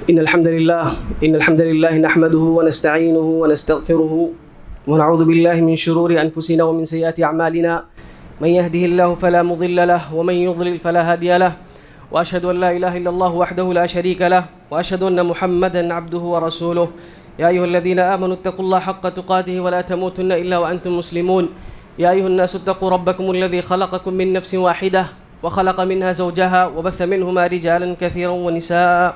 إن الحمد لله نحمده ونستعينه ونستغفره ونعوذ بالله من شرور أنفسنا ومن سيئات أعمالنا من يهده الله فلا مضل له ومن يضلل فلا هادي له وأشهد أن لا إله إلا الله وحده لا شريك له وأشهد أن محمدا عبده ورسوله يا أيها الذين آمنوا اتقوا الله حق تقاته ولا تموتن إلا وأنتم مسلمون يا أيها الناس اتقوا ربكم الذي خلقكم من نفس واحدة وخلق منها زوجها وبث منهما رجالا كثيرا ونساء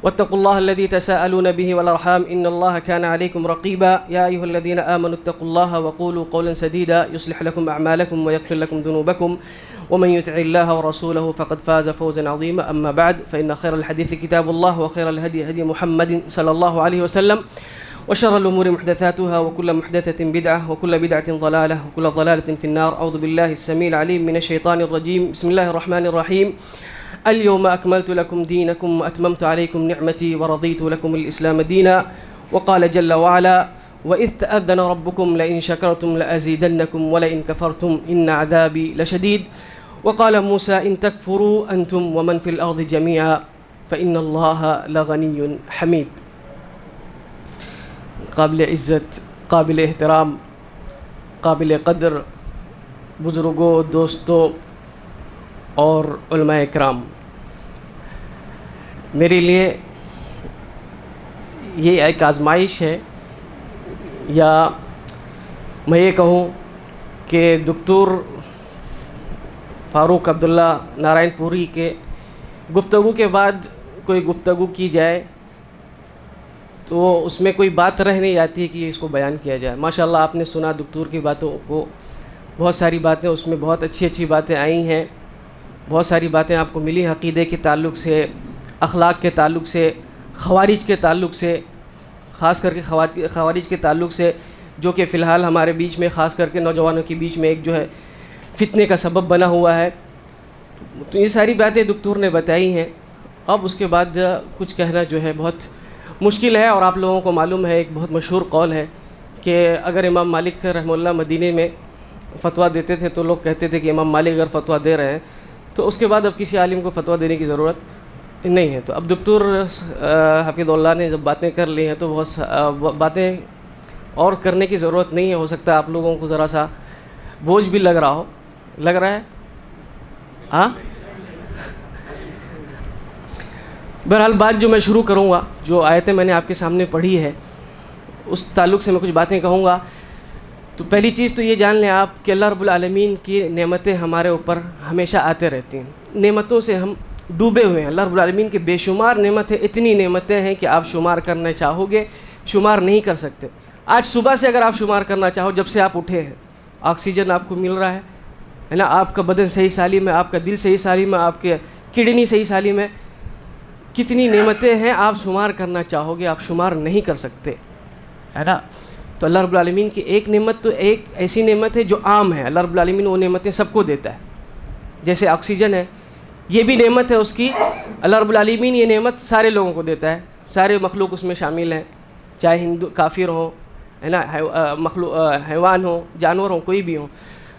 واتقوا الله الذي تساءلون به والأرحام إن الله كان عليكم رقيبا يا أيها الذين آمنوا اتقوا الله وقولوا قولا سديدا يصلح لكم أعمالكم ويغفر لكم ذنوبكم ومن يطع الله ورسوله فقد فاز فوزا عظيما أما بعد فإن خير الحديث كتاب الله وخير الهدي هدي محمد صلى الله عليه وسلم وشر الأمور محدثاتها وكل محدثة بدعة وكل بدعة ضلالة وكل ضلالة في النار أعوذ بالله السميع العليم من الشيطان الرجيم بسم الله الرحمن الرحيم اليوم أكملت لكم دينكم وأتممت عليكم نعمتي ورضيت لكم الإسلام دينا وقال جل وعلا وإذ تأذن ربكم لئن شكرتم لأزيدنكم ولئن كفرتم إن عذابي لشديد وقال موسى إن تكفروا أنتم ومن في الأرض جميعا فإن الله لغني حميد. قابل عزت، قابل احترام، قابل قدر بزرگوں، دوستوں اور علماء اکرام، میرے لیے یہ ایک آزمائش ہے، یا میں یہ کہوں کہ دکتور فاروق عبداللہ نارائن پوری کے گفتگو کے بعد کوئی گفتگو کی جائے تو اس میں کوئی بات رہ نہیں جاتی کہ اس کو بیان کیا جائے. ماشاءاللہ آپ نے سنا دکتور کی باتوں کو، بہت ساری باتیں اس میں بہت اچھی اچھی باتیں آئی ہیں، بہت ساری باتیں آپ کو ملی عقیدے کے تعلق سے، اخلاق کے تعلق سے، خوارج کے تعلق سے، خاص کر کے خوارج کے تعلق سے، جو کہ فی الحال ہمارے بیچ میں خاص کر کے نوجوانوں کے بیچ میں ایک جو ہے فتنے کا سبب بنا ہوا ہے. تو یہ ساری باتیں دکتور نے بتائی ہیں. اب اس کے بعد کچھ کہنا جو ہے بہت مشکل ہے، اور آپ لوگوں کو معلوم ہے ایک بہت مشہور قول ہے کہ اگر امام مالک رحمہ اللہ مدینے میں فتویٰ دیتے تھے تو لوگ کہتے تھے کہ امام مالک اگر فتویٰ دے رہے ہیں تو اس کے بعد اب کسی عالم کو فتویٰ دینے کی ضرورت نہیں ہے. تو اب دکتور حفیظ اللہ نے جب باتیں کر لی ہیں تو بہت باتیں اور کرنے کی ضرورت نہیں ہے. ہو سکتا ہے آپ لوگوں کو ذرا سا بوجھ بھی لگ رہا ہے. ہاں، بہرحال بات جو میں شروع کروں گا، جو آیتیں میں نے آپ کے سامنے پڑھی ہے اس تعلق سے میں کچھ باتیں کہوں گا. تو پہلی چیز تو یہ جان لیں آپ کہ اللہ رب العالمین کی نعمتیں ہمارے اوپر ہمیشہ آتے رہتی ہیں. نعمتوں سے ہم ڈوبے ہوئے ہیں. اللہ رب العالمین کے بے شمار نعمتیں، اتنی نعمتیں ہیں کہ آپ شمار کرنا چاہو گے شمار نہیں کر سکتے. آج صبح سے اگر آپ شمار کرنا چاہو، جب سے آپ اٹھے ہیں، آکسیجن آپ کو مل رہا ہے نا، آپ کا بدن صحیح سالم ہے، آپ کا دل صحیح سالم ہے، آپ کے کڈنی صحیح سالم ہے. کتنی نعمتیں ہیں آپ شمار کرنا چاہو گے آپ شمار نہیں کر سکتے، ہے نا. تو اللہ رب العالمین کی ایک نعمت تو ایک ایسی نعمت ہے جو عام ہے. اللہ رب العالمین وہ نعمتیں سب کو دیتا ہے. جیسے آکسیجن ہے، یہ بھی نعمت ہے اس کی. اللہ رب العالمین یہ نعمت سارے لوگوں کو دیتا ہے، سارے مخلوق اس میں شامل ہیں، چاہے ہندو کافر ہوں، ہے نا، حیوان ہوں، جانور ہوں، کوئی بھی ہوں.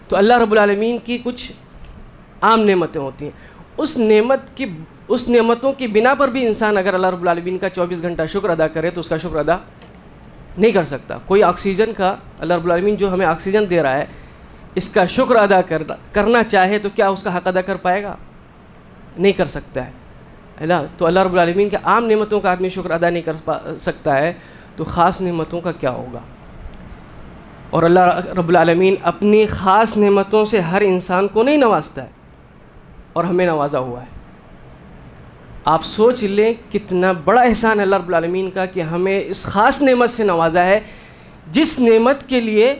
تو اللہ رب العالمین کی کچھ عام نعمتیں ہوتی ہیں. اس نعمتوں کی بنا پر بھی انسان اگر اللہ رب العالمین کا 24 گھنٹہ شکر ادا کرے تو اس کا شکر ادا نہیں کر سکتا. کوئی آکسیجن کا، اللہ رب العالمین جو ہمیں آکسیجن دے رہا ہے، اس کا شکر ادا کرنا چاہے تو کیا اس کا حق ادا کر پائے گا؟ نہیں کر سکتا ہے نا. تو اللہ رب العالمین کے عام نعمتوں کا آدمی شکر ادا نہیں کر سکتا ہے تو خاص نعمتوں کا کیا ہوگا؟ اور اللہ رب العالمین اپنی خاص نعمتوں سے ہر انسان کو نہیں نوازتا ہے، اور ہمیں نوازا ہوا ہے. آپ سوچ لیں کتنا بڑا احسان ہے اللہ رب العالمین کا کہ ہمیں اس خاص نعمت سے نوازا ہے، جس نعمت کے لیے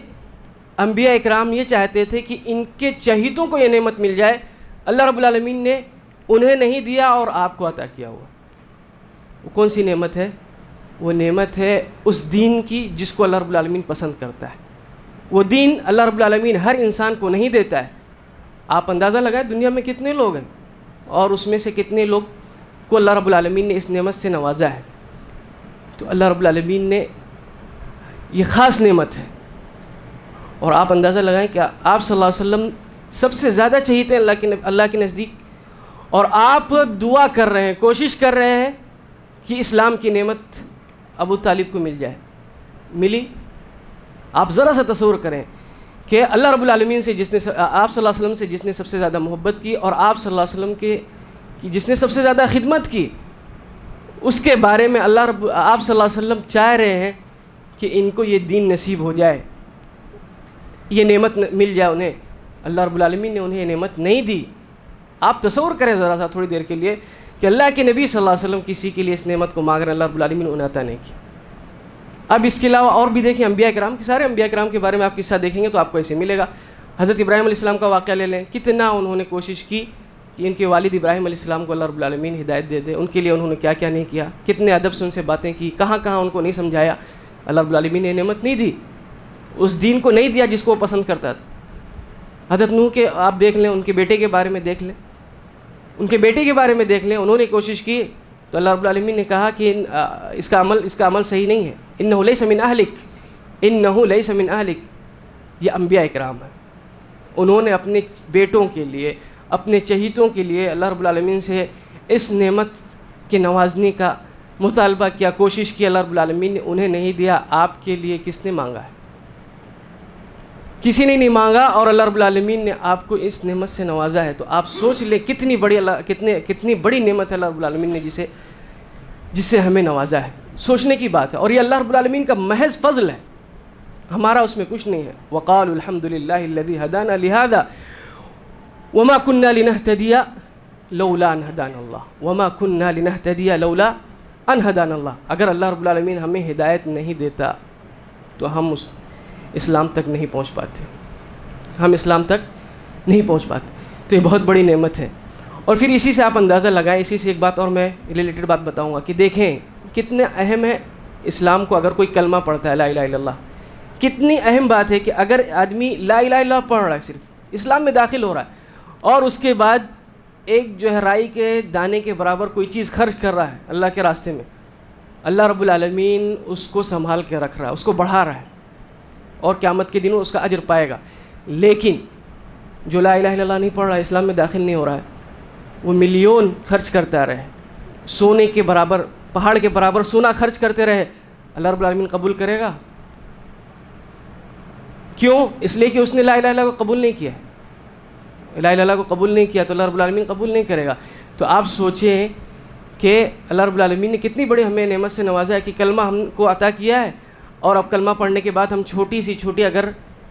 انبیاء اکرام یہ چاہتے تھے کہ ان کے چہیتوں کو یہ نعمت مل جائے. اللہ رب العالمین نے انہیں نہیں دیا اور آپ کو عطا کیا ہوا. وہ کون سی نعمت ہے؟ وہ نعمت ہے اس دین کی جس کو اللہ رب العالمین پسند کرتا ہے. وہ دین اللہ رب العالمین ہر انسان کو نہیں دیتا ہے. آپ اندازہ لگائیں دنیا میں کتنے لوگ ہیں اور اس میں سے کتنے لوگ کو اللہ رب العالمین نے اس نعمت سے نوازا ہے. تو اللہ رب العالمین نے یہ خاص نعمت ہے. اور آپ اندازہ لگائیں کہ آپ صلی اللہ علیہ وسلم سب سے زیادہ چہیتے ہیں اللہ کے نزدیک، اور آپ دعا کر رہے ہیں، کوشش کر رہے ہیں کہ اسلام کی نعمت ابو طالب کو مل جائے، ملی؟ آپ ذرا سا تصور کریں کہ اللہ رب العالمین سے جس نے آپ صلی اللہ علیہ وسلم سے جس نے سب سے زیادہ محبت کی، اور آپ صلی اللہ علیہ وسلم کی جس نے سب سے زیادہ خدمت کی، اس کے بارے میں آپ صلی اللہ علیہ وسلم چاہ رہے ہیں کہ ان کو یہ دین نصیب ہو جائے، یہ نعمت مل جائے انہیں۔ اللہ رب العالمین نے انہیں یہ نعمت نہیں دی۔ آپ تصور کریں ذرا سا تھوڑی دیر کے لیے کہ اللہ کے نبی صلی اللہ علیہ وسلم کسی کے لیے اس نعمت کو مانگ رہے ہیں، اللہ رب العالمین نے انہیں عطا نہیں کیا۔ اب اس کے علاوہ اور بھی دیکھیں انبیاء کرام کے، سارے انبیاء کرام کے بارے میں آپ قصہ دیکھیں گے تو آپ کو ایسے ملے گا۔ حضرت ابراہیم علیہ السلام کا واقعہ لے لیں، کتنا انہوں نے کوشش کی کہ ان کے والد ابراہیم علیہ السلام کو اللہ رب العالمین ہدایت دے دے، ان کے لیے انہوں نے کیا کیا نہیں کیا، کتنے ادب سے ان سے باتیں کی، کہاں کہاں ان کو نہیں سمجھایا۔ اللہ رب العالمین نے نعمت نہیں دی، اس دین کو نہیں دیا جس کو وہ پسند کرتا تھا۔ حضرت نوح کے آپ دیکھ لیں، ان کے بیٹے کے بارے میں دیکھ لیں، ان کے بیٹے کے بارے میں دیکھ لیں، انہوں نے کوشش کی تو اللہ رب العالمین نے کہا کہ اس کا عمل صحیح نہیں ہے، انہ لیس من اہلک، انہ لیس من اہلک۔ یہ انبیاء کرام ہیں، انہوں نے اپنے بیٹوں کے لیے، اپنے چہیتوں کے لیے اللہ رب العالمین سے اس نعمت کے نوازنے کا مطالبہ کیا، کوشش کی، اللہ رب العالمین نے انہیں نہیں دیا۔ آپ کے لیے کس نے مانگا ہے؟ کسی نے نہیں مانگا، اور اللہ رب العالمین نے آپ کو اس نعمت سے نوازا ہے۔ تو آپ سوچ لیں کتنی بڑی نعمت ہے اللہ رب العالمین نے جس سے ہمیں نوازا ہے، سوچنے کی بات ہے۔ اور یہ اللہ رب العالمین کا محض فضل ہے، ہمارا اس میں کچھ نہیں ہے۔ وقالوا الحمد للہ الذی ہدانا لہذا وما كنا لنهتدي لولا ان هدانا اللہ، وما كنا لنهتدي لولا ان هدانا اللہ۔ اگر اللہ رب العالمین ہمیں ہدایت نہیں دیتا تو ہم اس اسلام تک نہیں پہنچ پاتے، ہم اسلام تک نہیں پہنچ پاتے۔ تو یہ بہت بڑی نعمت ہے۔ اور پھر اسی سے آپ اندازہ لگائیں، اسی سے ایک بات اور میں ریلیٹڈ بات بتاؤں گا کہ دیکھیں کتنے اہم ہے اسلام کو اگر کوئی کلمہ پڑھتا ہے لا الہ الا اللہ، کتنی اہم بات ہے کہ اگر آدمی لا الہ الا اللہ پڑھ رہا ہے، صرف اسلام میں داخل ہو رہا ہے، اور اس کے بعد ایک جو ہے رائی کے دانے کے برابر کوئی چیز خرچ کر رہا ہے اللہ کے راستے میں، اللہ رب العالمین اس کو سنبھال کے رکھ رہا ہے، اس کو بڑھا رہا ہے، اور قیامت کے دنوں اس کا اجر پائے گا۔ لیکن جو لا الہ الا اللہ نہیں پڑھ رہا ہے، اسلام میں داخل نہیں ہو رہا ہے، وہ ملین خرچ کرتا رہے، سونے کے برابر، پہاڑ کے برابر سونا خرچ کرتے رہے، اللہ رب العالمین قبول کرے گا؟ کیوں؟ اس لیے کہ اس نے لا الہ الا اللہ کو قبول نہیں کیا، لا الہ الا اللہ کو قبول نہیں کیا تو اللہ رب العالمین قبول نہیں کرے گا۔ تو آپ سوچیں کہ اللہ رب العالمین نے کتنی بڑی ہمیں نعمت سے نوازا ہے کہ کلمہ ہم کو عطا کیا ہے، اور اب کلمہ پڑھنے کے بعد ہم چھوٹی اگر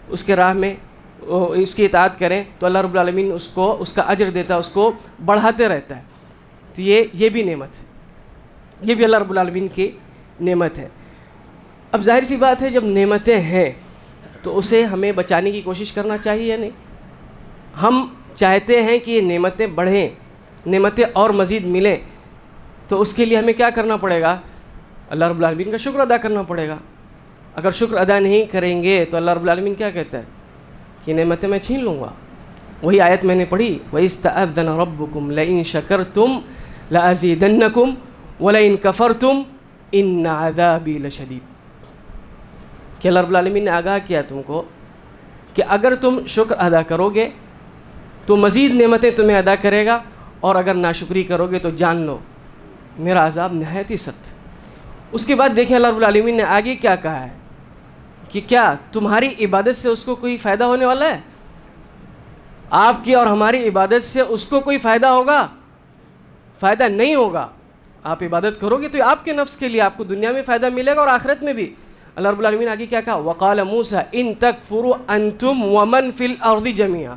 اس کے راہ میں اس کی اطاعت کریں تو اللہ رب العالمین اس کا اجر دیتا ہے، اس کو بڑھاتے رہتا ہے۔ تو یہ بھی نعمت ہے، یہ بھی اللہ رب العالمین کی نعمت ہے۔ اب ظاہر سی بات ہے جب نعمتیں ہیں تو اسے ہمیں بچانے کی کوشش کرنا چاہیے یا نہیں؟ ہم چاہتے ہیں کہ یہ نعمتیں بڑھیں، نعمتیں اور مزید ملیں، تو اس کے لیے ہمیں کیا کرنا پڑے گا؟ اللہ رب العالمین کا شکر ادا کرنا پڑے گا۔ اگر شکر ادا نہیں کریں گے تو اللہ رب العالمین کیا کہتا ہے کہ نعمتیں میں چھین لوں گا۔ وہی آیت میں نے پڑھی، وَإِسْتَأَذَّنَ رَبُّكُمْ لَئِن شَكَرْتُمْ لَأَزِيدَنَّكُمْ وَلَئِن كَفَرْتُمْ إِنَّ عَذَابِي لَشَدِيدٌ، کہ اللہ رب العالمین نے آگاہ کیا تم کو کہ اگر تم شکر ادا کرو گے تو مزید نعمتیں تمہیں ادا کرے گا، اور اگر ناشکری کرو گے تو جان لو میرا عذاب نہایت ہی سخت۔ اس کے بعد دیکھیں اللہ رب العالمین نے آگے کیا کہا ہے کہ کیا تمہاری عبادت سے اس کو کوئی فائدہ ہونے والا ہے؟ آپ کی اور ہماری عبادت سے اس کو کوئی فائدہ ہوگا؟ فائدہ نہیں ہوگا۔ آپ عبادت کرو گے تو آپ کے نفس کے لیے آپ کو دنیا میں فائدہ ملے گا اور آخرت میں بھی۔ اللہ رب العالمین آگے کیا کہا؟ وَقَالَ مُوسَىٰ إِن تَكْفُرُوا أَنْتُمْ وَمَنْ فِي الْأَرْضِ جَمِيعًا،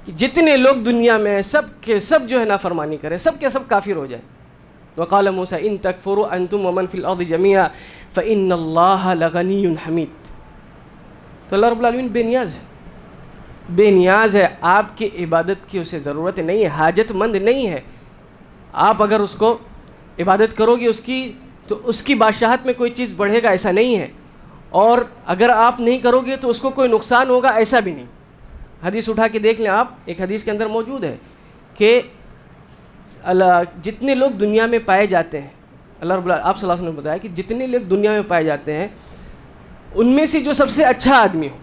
کہ جتنے لوگ دنیا میں سب کے سب جو ہے نافرمانی کریں، سب کے سب کافر ہو جائیں۔ وقال موسیٰ ان تکفروا انتم ومن فی الارض جميعا فإن اللہ لغنی حمید۔ تو اللہ رب العالمین بے نیاز ہے، بے نیاز ہے، آپ کی عبادت کی اسے ضرورت نہیں ہے، حاجت مند نہیں ہے۔ آپ اگر اس کو عبادت کرو گی اس کی تو اس کی بادشاہت میں کوئی چیز بڑھے گا ایسا نہیں ہے، اور اگر آپ نہیں کرو گے تو اس کو کوئی نقصان ہوگا ایسا بھی نہیں۔ حدیث اٹھا کے دیکھ لیں آپ، ایک حدیث کے اندر موجود ہے کہ جتنے لوگ دنیا میں پائے جاتے ہیں، اللہ رب آپ صلی اللہ علیہ وسلم نے بتایا کہ جتنے لوگ دنیا میں پائے جاتے ہیں ان میں سے جو سب سے اچھا آدمی ہو،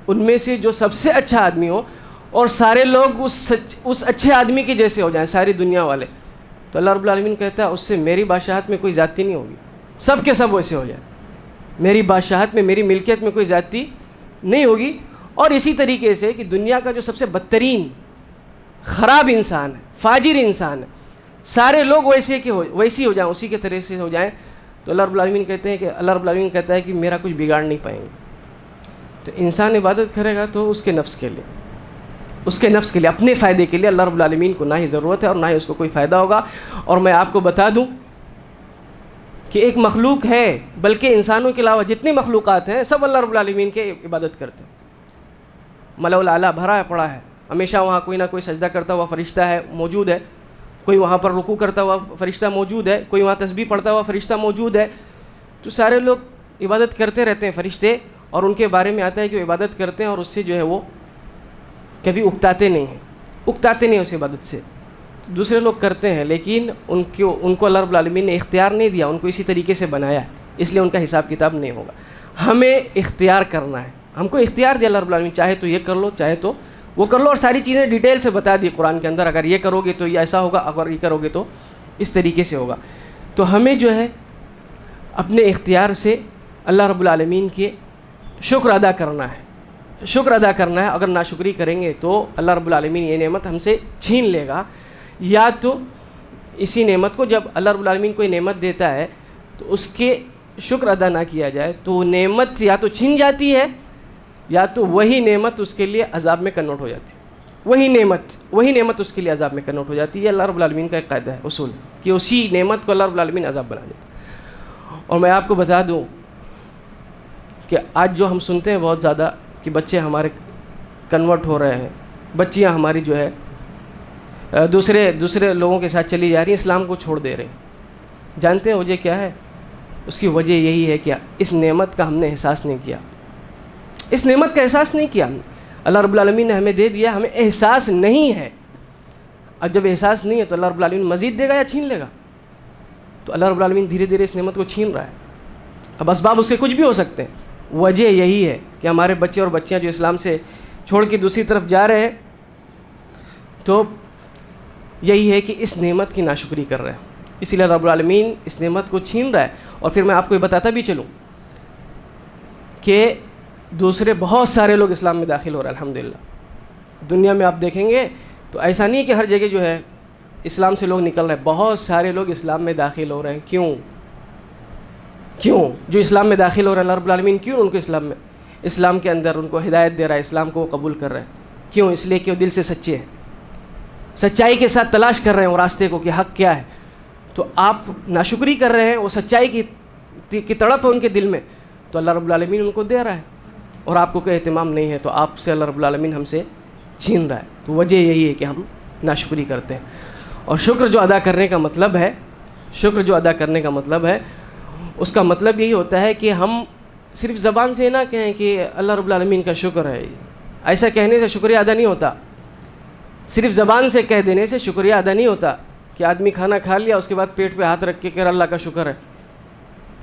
ان میں سے جو سب سے اچھا آدمی ہو، اور سارے لوگ اس اچھے آدمی کے جیسے ہو جائیں، ساری دنیا والے تو اللہ رب العالمین کہتا ہے اس سے میری بادشاہت میں کوئی زیادتی نہیں ہوگی، سب کے سب ویسے ہو جائے، میری بادشاہت میں، میری ملکیت میں کوئی زیادتی نہیں ہوگی۔ اور اسی طریقے سے کہ دنیا کا جو سب سے بدترین خراب انسان ہے، فاجر انسان ہے، سارے لوگ ویسی ہو جائیں، اسی کے طرح سے ہو جائیں، تو اللہ رب العالمین کہتے ہیں کہ اللہ رب العالمین کہتا ہے کہ میرا کچھ بگاڑ نہیں پائیں گے۔ تو انسان عبادت کرے گا تو اس کے نفس کے لیے، اس کے نفس کے لیے، اپنے فائدے کے لیے، اللہ رب العالمین کو نہ ہی ضرورت ہے اور نہ ہی اس کو کوئی فائدہ ہوگا۔ اور میں آپ کو بتا دوں کہ ایک مخلوق ہے، بلکہ انسانوں کے علاوہ جتنی مخلوقات ہیں سب اللہ رب العالمین کے عبادت کرتے ہیں۔ ملأ الاعلیٰ بھرا پڑا ہے، ہمیشہ وہاں کوئی نہ کوئی سجدہ کرتا ہوا فرشتہ ہے، موجود ہے، کوئی وہاں پر رکوع کرتا ہوا فرشتہ موجود ہے، کوئی وہاں تسبیح پڑھتا ہوا فرشتہ موجود ہے۔ تو سارے لوگ عبادت کرتے رہتے ہیں فرشتے، اور ان کے بارے میں آتا ہے کہ وہ عبادت کرتے ہیں اور اس سے جو ہے وہ کبھی اکتاتے نہیں ہیں، اکتاتے نہیں اس عبادت سے۔ دوسرے لوگ کرتے ہیں لیکن ان کو اللہ رب العالمین نے اختیار نہیں دیا، ان کو اسی طریقے سے بنایا ہے، اس لیے ان کا حساب کتاب نہیں ہوگا۔ ہمیں اختیار کرنا ہے، ہم کو اختیار دیا اللہ رب العالمین، چاہے تو یہ کر لو، چاہے تو وہ کر لو، اور ساری چیزیں ڈیٹیل سے بتا دی قرآن کے اندر، اگر یہ کرو گے تو یہ ایسا ہوگا، اگر یہ کرو گے تو اس طریقے سے ہوگا۔ تو ہمیں جو ہے اپنے اختیار سے اللہ رب العالمین کے شکر ادا کرنا ہے، شکر ادا کرنا ہے۔ اگر ناشکری کریں گے تو اللہ رب العالمین یہ نعمت ہم سے چھین لے گا، یا تو اسی نعمت کو، جب اللہ رب العالمین کوئی نعمت دیتا ہے تو اس کے شکر ادا نہ کیا جائے تو وہ نعمت یا تو چھن جاتی ہے، یا تو وہی نعمت اس کے لیے عذاب میں کنورٹ ہو جاتی ہے، وہی نعمت اس کے لیے عذاب میں کنورٹ ہو جاتی ہے۔ اللہ رب العالمین کا ایک قاعدہ ہے، اصول، کہ اسی نعمت کو اللہ رب العالمین عذاب بنا دیتا ہے۔ اور میں آپ کو بتا دوں کہ آج جو ہم سنتے ہیں بہت زیادہ کہ بچے ہمارے کنورٹ ہو رہے ہیں، بچیاں ہماری جو ہے دوسرے لوگوں کے ساتھ چلی جا رہی ہیں، اسلام کو چھوڑ دے رہے ہیں۔ جانتے ہیں وجہ کیا ہے؟ اس کی وجہ یہی ہے کہ اس نعمت کا ہم نے احساس نہیں کیا، اس نعمت کا احساس نہیں کیا ہم نے۔ اللہ رب العالمین نے ہمیں دے دیا، ہمیں احساس نہیں ہے۔ اب جب احساس نہیں ہے تو اللہ رب العالمین مزید دے گا یا چھین لے گا؟ تو اللہ رب العالمین دھیرے دھیرے اس نعمت کو چھین رہا ہے۔ اب اسباب اس کے کچھ بھی ہو سکتے ہیں، وجہ یہی ہے کہ ہمارے بچے اور بچیاں جو اسلام سے چھوڑ کے دوسری طرف جا رہے ہیں، تو یہی ہے کہ اس نعمت کی ناشکری کر رہے ہیں، اسی لیے رب العالمین اس نعمت کو چھین رہا ہے۔ اور پھر میں آپ کو یہ بتاتا بھی چلوں کہ دوسرے بہت سارے لوگ اسلام میں داخل ہو رہے ہیں الحمدللہ۔ دنیا میں آپ دیکھیں گے تو ایسا نہیں کہ ہر جگہ جو ہے اسلام سے لوگ نکل رہے ہیں، بہت سارے لوگ اسلام میں داخل ہو رہے ہیں۔ کیوں جو اسلام میں داخل ہو رہے ہیں، اللہ رب العالمین کیوں ان کو اسلام کے اندر ان کو ہدایت دے رہا ہے، اسلام کو وہ قبول کر رہے ہیں؟ کیوں؟ اس لیے کہ وہ دل سے سچے ہیں، سچائی کے ساتھ تلاش کر رہے ہیں وہ راستے کو کہ حق کیا ہے۔ تو آپ ناشکری کر رہے ہیں، وہ سچائی کی تڑپ ہے ان کے دل میں، تو اللہ رب العالمین ان کو دے رہا ہے، اور آپ کو کوئی اہتمام نہیں ہے، تو آپ سے اللہ رب العالمین ہم سے چھین رہا ہے۔ تو وجہ یہی ہے کہ ہم ناشکری کرتے ہیں۔ اور شکر جو ادا کرنے کا مطلب ہے، اس کا مطلب یہی ہوتا ہے کہ ہم صرف زبان سے نہ کہیں کہ اللہ رب العالمین کا شکر ہے، ایسا کہنے سے شکریہ ادا نہیں ہوتا، صرف زبان سے کہہ دینے سے شکریہ ادا نہیں ہوتا کہ آدمی کھانا کھا لیا اس کے بعد پیٹ پہ ہاتھ رکھ کے کہہ رہا اللہ کا شکر ہے،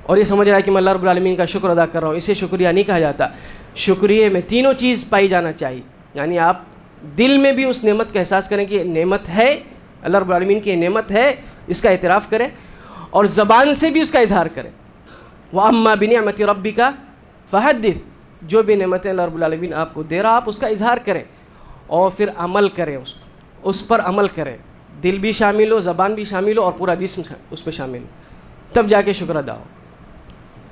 اور یہ سمجھ رہا ہے کہ میں اللہ رب العالمین کا شکر ادا کر رہا ہوں، اسے شکریہ نہیں کہا جاتا۔ شکریہ میں تینوں چیز پائی جانا چاہیے، یعنی آپ دل میں بھی اس نعمت کا احساس کریں کہ یہ نعمت ہے، اللہ رب العالمین کی یہ نعمت ہے، اس کا اعتراف کریں، اور زبان سے بھی اس کا اظہار کریں۔ وَأَمَّا بِنِعْمَةِ رَبِّكَ فَحَدِّثْ، جو بھی نعمتیں اللہ رب العالمین آپ کو دے رہا آپ اس کا اظہار کریں، اور پھر عمل کریں، اس پر عمل کریں، دل بھی شامل ہو، زبان بھی شامل ہو، اور پورا جسم اس پہ شامل ہو، تب جا کے شکر ادا ہو،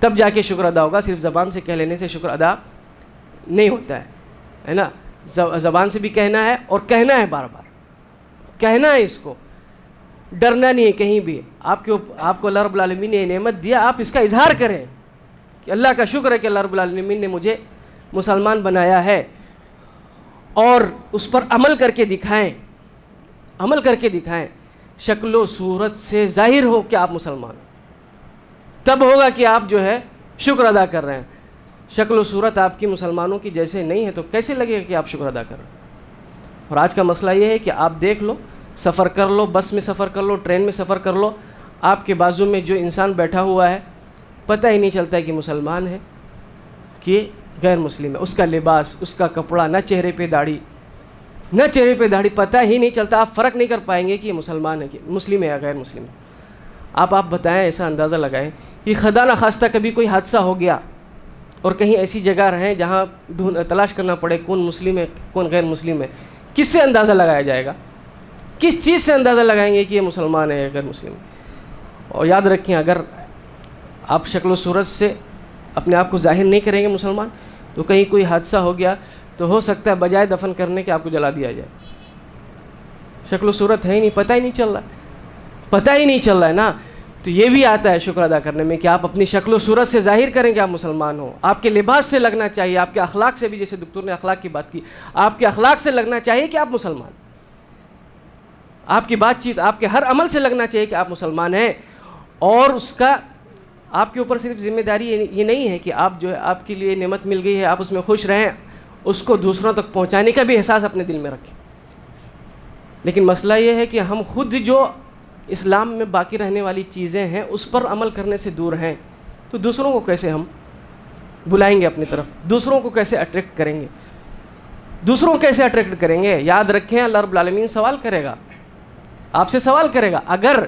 تب جا کے شکر ادا ہوگا۔ صرف زبان سے کہہ لینے سے شکر ادا نہیں ہوتا ہے نا، زبان سے بھی کہنا ہے اور کہنا ہے، بار بار کہنا ہے، اس کو ڈرنا نہیں ہے کہیں بھی۔ آپ کو اللہ رب العالمین نے یہ نعمت دیا، آپ اس کا اظہار کریں کہ اللہ کا شکر ہے کہ اللہ رب العالمین نے مجھے مسلمان بنایا ہے، اور اس پر عمل کر کے دکھائیں، عمل کر کے دکھائیں، شکل و صورت سے ظاہر ہو کہ آپ مسلمان، تب ہوگا کہ آپ جو ہے شکر ادا کر رہے ہیں۔ شکل و صورت آپ کی مسلمانوں کی جیسے نہیں ہے تو کیسے لگے گا کہ آپ شکر ادا کر رہے ہیں؟ اور آج کا مسئلہ یہ ہے کہ آپ دیکھ لو، سفر کر لو، بس میں سفر کر لو، ٹرین میں سفر کر لو، آپ کے بازو میں جو انسان بیٹھا ہوا ہے پتہ ہی نہیں چلتا ہے کہ مسلمان ہے کہ غیر مسلم ہے، اس کا لباس، اس کا کپڑا، نہ چہرے پہ داڑھی، نہ چہرے پہ داڑھی، پتہ ہی نہیں چلتا، آپ فرق نہیں کر پائیں گے کہ یہ مسلمان ہے، کہ مسلم ہے یا غیر مسلم ہے۔ آپ بتائیں، ایسا اندازہ لگائیں کہ خدا نخواستہ کبھی کوئی حادثہ ہو گیا اور کہیں ایسی جگہ رہیں جہاں تلاش کرنا پڑے کون مسلم ہے کون غیر مسلم ہے، کس سے اندازہ لگایا جائے گا؟ کس چیز سے اندازہ لگائیں گے کہ یہ مسلمان ہے یا غیر مسلم ہے؟ اور یاد رکھیں، اگر آپ شکل و صورت سے اپنے آپ کو ظاہر نہیں کریں گے مسلمان، تو کہیں کوئی حادثہ ہو گیا تو ہو سکتا ہے بجائے دفن کرنے کے آپ کو جلا دیا جائے۔ شکل و صورت ہے ہی نہیں، پتہ ہی نہیں چل رہا ہے، پتہ ہی نہیں چل رہا ہے نا۔ تو یہ بھی آتا ہے شکر ادا کرنے میں کہ آپ اپنی شکل و صورت سے ظاہر کریں کہ آپ مسلمان ہو، آپ کے لباس سے لگنا چاہیے، آپ کے اخلاق سے بھی، جیسے دکتور نے اخلاق کی بات کی، آپ کے اخلاق سے لگنا چاہیے کہ آپ مسلمان، آپ کی بات چیت، آپ کے ہر عمل سے لگنا چاہیے کہ آپ مسلمان ہیں۔ اور اس کا آپ کے اوپر صرف ذمہ داری یہ نہیں ہے کہ آپ جو ہے آپ کے لیے نعمت مل گئی ہے آپ اس میں خوش رہیں، اس کو دوسروں تک پہنچانے کا بھی احساس اپنے دل میں رکھیں۔ لیکن مسئلہ یہ ہے کہ ہم خود جو اسلام میں باقی رہنے والی چیزیں ہیں اس پر عمل کرنے سے دور ہیں، تو دوسروں کو کیسے ہم بلائیں گے اپنی طرف؟ دوسروں کو کیسے اٹریکٹ کریں گے؟ دوسروں کو کیسے اٹریکٹ کریں گے؟ یاد رکھیں، اللہ رب العالمین سوال کرے گا، آپ سے سوال کرے گا۔ اگر